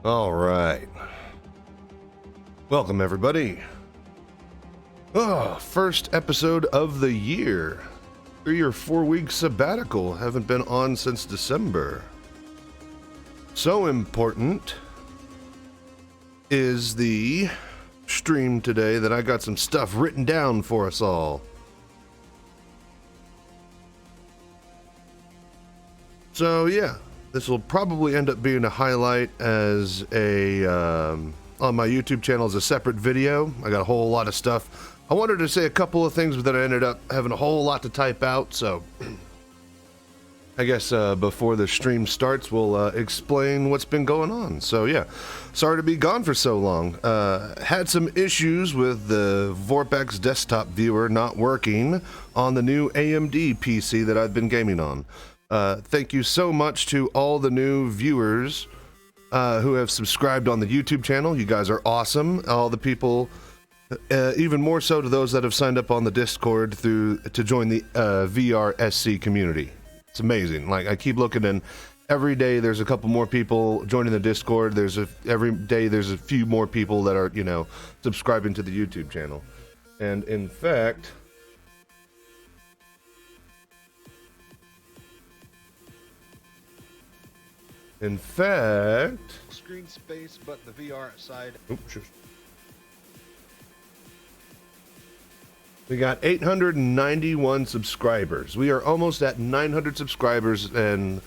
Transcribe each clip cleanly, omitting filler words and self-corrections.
All right. Welcome, everybody. First episode of the year. 3 or 4 week sabbatical. Haven't been on since December. So important is the stream today that I got some stuff written down for us all. So yeah, this will probably end up being a highlight as a on my YouTube channel as a separate video. I got a whole lot of stuff. I wanted to say a couple of things, but then I ended up having a whole lot to type out. So I guess before the stream starts, we'll explain what's been going on. So yeah, sorry to be gone for so long. Had some issues with the Vorpex desktop viewer not working on the new AMD PC that I've been gaming on. Thank you so much to all the new viewers who have subscribed on the YouTube channel. You guys are awesome. All the people, even more so to those that have signed up on the Discord to join the VR SC community. It's amazing. Like, I keep looking, and every day there's a couple more people joining the Discord. Every day there's a few more people that are, subscribing to the YouTube channel. And in fact, screen space, but the VR side. Oops. We got 891 subscribers. We are almost at 900 subscribers and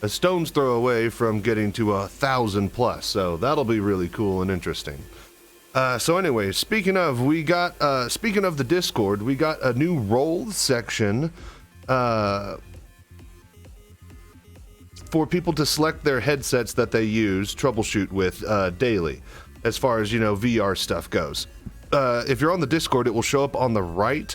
a stone's throw away from getting to 1,000 plus. So that'll be really cool and interesting. So anyway, speaking of the Discord, we got a new roles section for people to select their headsets that they use Troubleshoot with daily, as far as, VR stuff goes. If you're on the Discord, it will show up on the right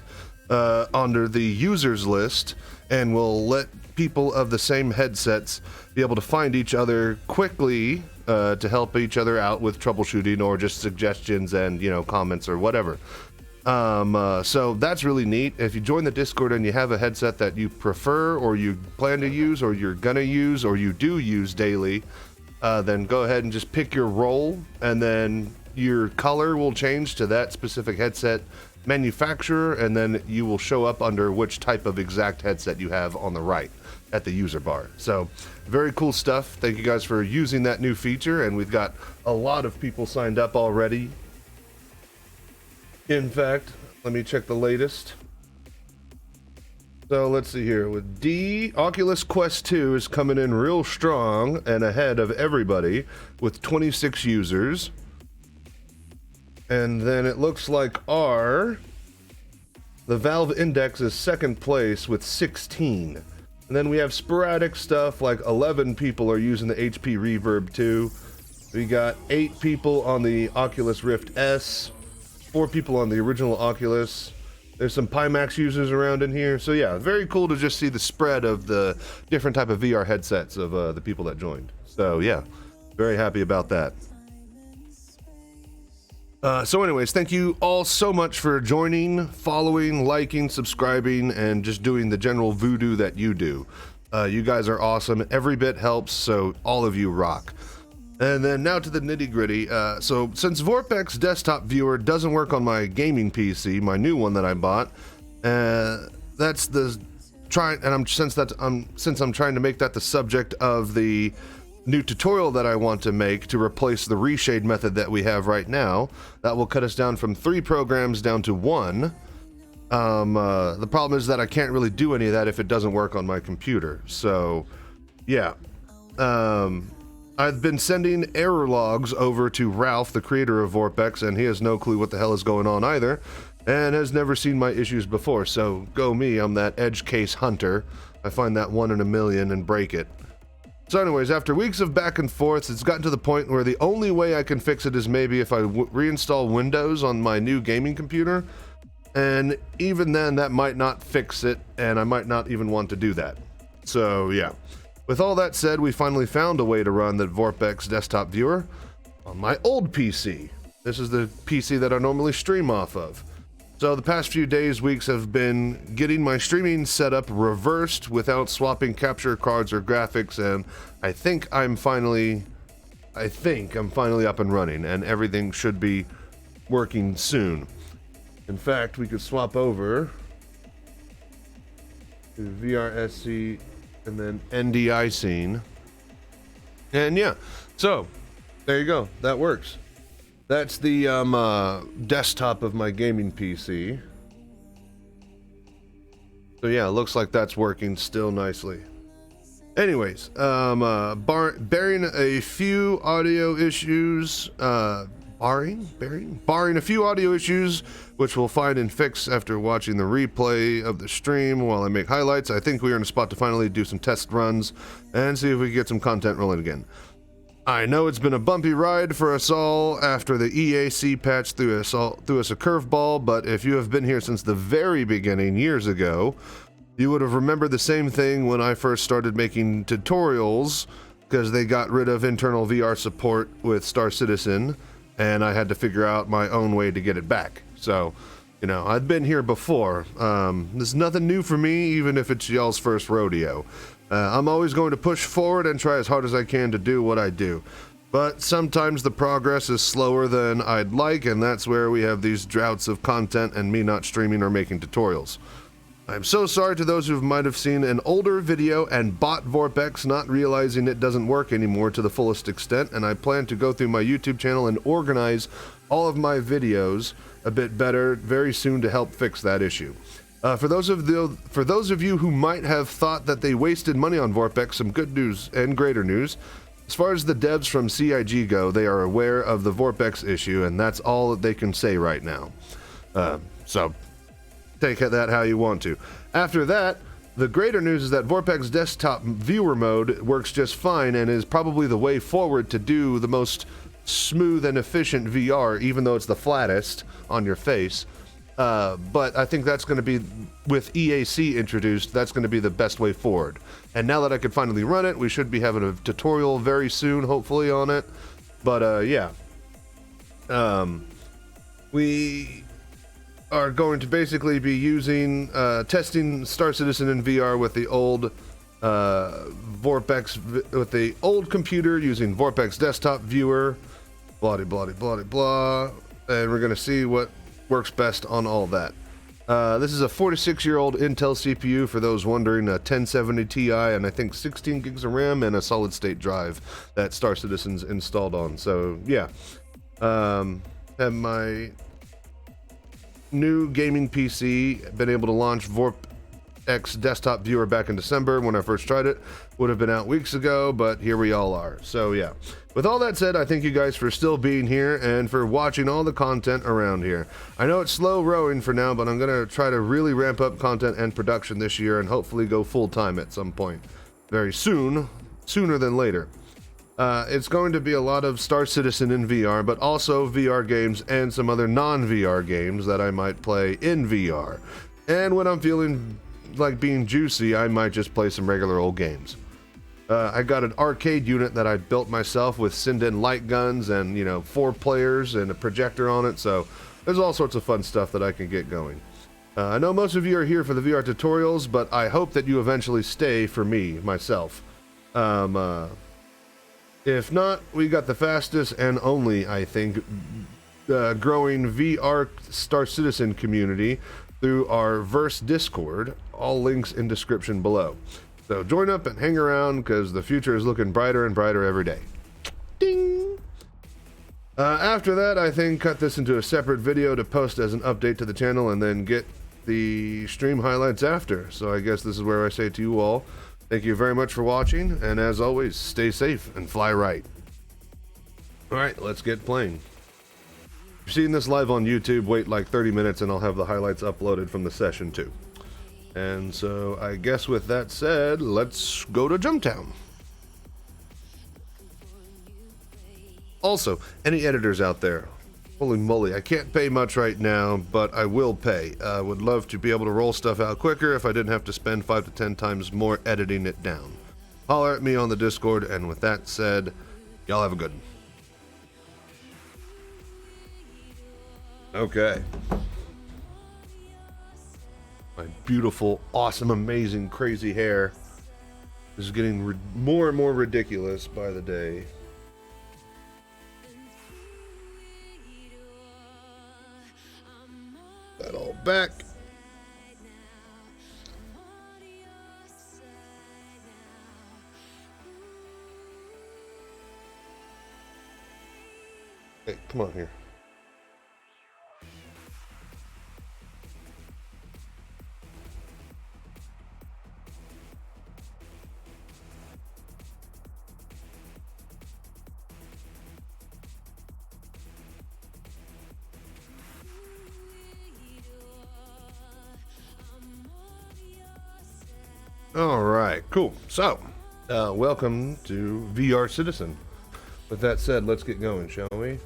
under the users list, and will let people of the same headsets be able to find each other quickly to help each other out with troubleshooting or just suggestions and, comments or whatever. So that's really neat. If you join the Discord and you have a headset that you prefer or you plan to use or you're gonna use or you do use daily, then go ahead and just pick your role, and then your color will change to that specific headset manufacturer, and then you will show up under which type of exact headset you have on the right at the user bar. So very cool stuff. Thank you guys for using that new feature, and we've got a lot of people signed up already. In fact, let me check the latest. So let's see here. With D, Oculus Quest 2 is coming in real strong and ahead of everybody with 26 users. And then it looks like the Valve Index is second place with 16. And then we have sporadic stuff like 11 people are using the HP Reverb 2. We got 8 people on the Oculus Rift S. 4 people on the original Oculus. There's some Pimax users around in here. So yeah, very cool to just see the spread of the different type of VR headsets of the people that joined. So yeah, very happy about that. So anyways, thank you all so much for joining, following, liking, subscribing, and just doing the general voodoo that you do. You guys are awesome. Every bit helps, so all of you rock. And then now to the nitty-gritty. So since Vorpex desktop viewer doesn't work on my gaming PC, my new one that I bought, that's the since I'm trying to make that the subject of the new tutorial that I want to make to replace the reshade method that we have right now. That will cut us down from 3 programs down to 1. The problem is that I can't really do any of that if it doesn't work on my computer. So yeah. I've been sending error logs over to Ralph, the creator of Vorpex, and he has no clue what the hell is going on either, and has never seen my issues before. So go me, I'm that edge case hunter. I find that 1 in a million and break it. So anyways, after weeks of back and forth, it's gotten to the point where the only way I can fix it is maybe if I reinstall Windows on my new gaming computer, and even then that might not fix it, and I might not even want to do that. So yeah. With all that said, we finally found a way to run the Vorpex desktop viewer on my old PC. This is the PC that I normally stream off of. So the past few days, weeks have been getting my streaming setup reversed without swapping capture cards or graphics, and I think I'm finally I think I'm finally up and running, and everything should be working soon. In fact, we could swap over to VRSC and then NDI scene. And yeah, so there you go. That works. That's the desktop of my gaming PC. So yeah, it looks like that's working still nicely. Anyways, barring a few audio issues, barring a few audio issues, which we'll find and fix after watching the replay of the stream while I make highlights, I think we are in a spot to finally do some test runs and see if we can get some content rolling again. I know it's been a bumpy ride for us all after the EAC patch threw us a curveball, but if you have been here since the very beginning years ago, you would have remembered the same thing when I first started making tutorials, because they got rid of internal VR support with Star Citizen, and I had to figure out my own way to get it back. So, you know, I'd been here before. There's nothing new for me, even if it's y'all's first rodeo. I'm always going to push forward and try as hard as I can to do what I do. But sometimes the progress is slower than I'd like, and that's where we have these droughts of content and me not streaming or making tutorials. I'm so sorry to those who might have seen an older video and bought Vorpex, not realizing it doesn't work anymore to the fullest extent, and I plan to go through my YouTube channel and organize all of my videos a bit better very soon to help fix that issue. For those of you who might have thought that they wasted money on Vorpex, some good news and greater news. As far as the devs from CIG go, they are aware of the Vorpex issue, and that's all that they can say right now. So take that how you want to. After that, the greater news is that Vorpex desktop viewer mode works just fine and is probably the way forward to do the most smooth and efficient VR, even though it's the flattest on your face. But I think that's going to be, with EAC introduced, that's going to be the best way forward. And now that I can finally run it, we should be having a tutorial very soon, hopefully, on it. But yeah. We are going to basically be using, testing Star Citizen in VR with the old Vorpex, with the old computer using Vorpex desktop viewer, blah, blah, blah, blah, and we're going to see what works best on all that. This is a 46-year-old Intel CPU, for those wondering, a 1070 Ti, and I think 16 gigs of RAM and a solid-state drive that Star Citizen's installed on. So yeah, have my new gaming PC, been able to launch VorpX desktop viewer back in December when I first tried it. Would have been out weeks ago, but here we all are. So yeah, with all that said, I thank you guys for still being here and for watching all the content around here. I know it's slow rowing for now, but I'm gonna try to really ramp up content and production this year and hopefully go full-time at some point very soon, sooner than later. It's going to be a lot of Star Citizen in VR, but also VR games and some other non-VR games that I might play in VR. And when I'm feeling like being juicy, I might just play some regular old games. I got an arcade unit that I built myself with Sinden light guns and, you know, 4 players and a projector on it, so there's all sorts of fun stuff that I can get going. I know most of you are here for the VR tutorials, but I hope that you eventually stay for me, myself. If not, we got the fastest and only, I think, growing VR Star Citizen community through our Verse Discord. All links in description below. So join up and hang around, because the future is looking brighter and brighter every day. Ding! After that, I think cut this into a separate video to post as an update to the channel and then get the stream highlights after. So I guess this is where I say to you all, thank you very much for watching, and as always, stay safe and fly right. Alright, let's get playing. If you're seeing this live on YouTube, wait like 30 minutes and I'll have the highlights uploaded from the session too. And so I guess with that said, let's go to Jumptown. Also, any editors out there, holy moly, I can't pay much right now, but I will pay. I would love to be able to roll stuff out quicker if I didn't have to spend 5 to 10 times more editing it down. Holler at me on the Discord, and with that said, y'all have a good one. Okay. My beautiful, awesome, amazing, crazy hair is getting more and more ridiculous by the day. back. Hey, come on here. All right, cool. So, welcome to VR Citizen. With that said, let's get going, shall we?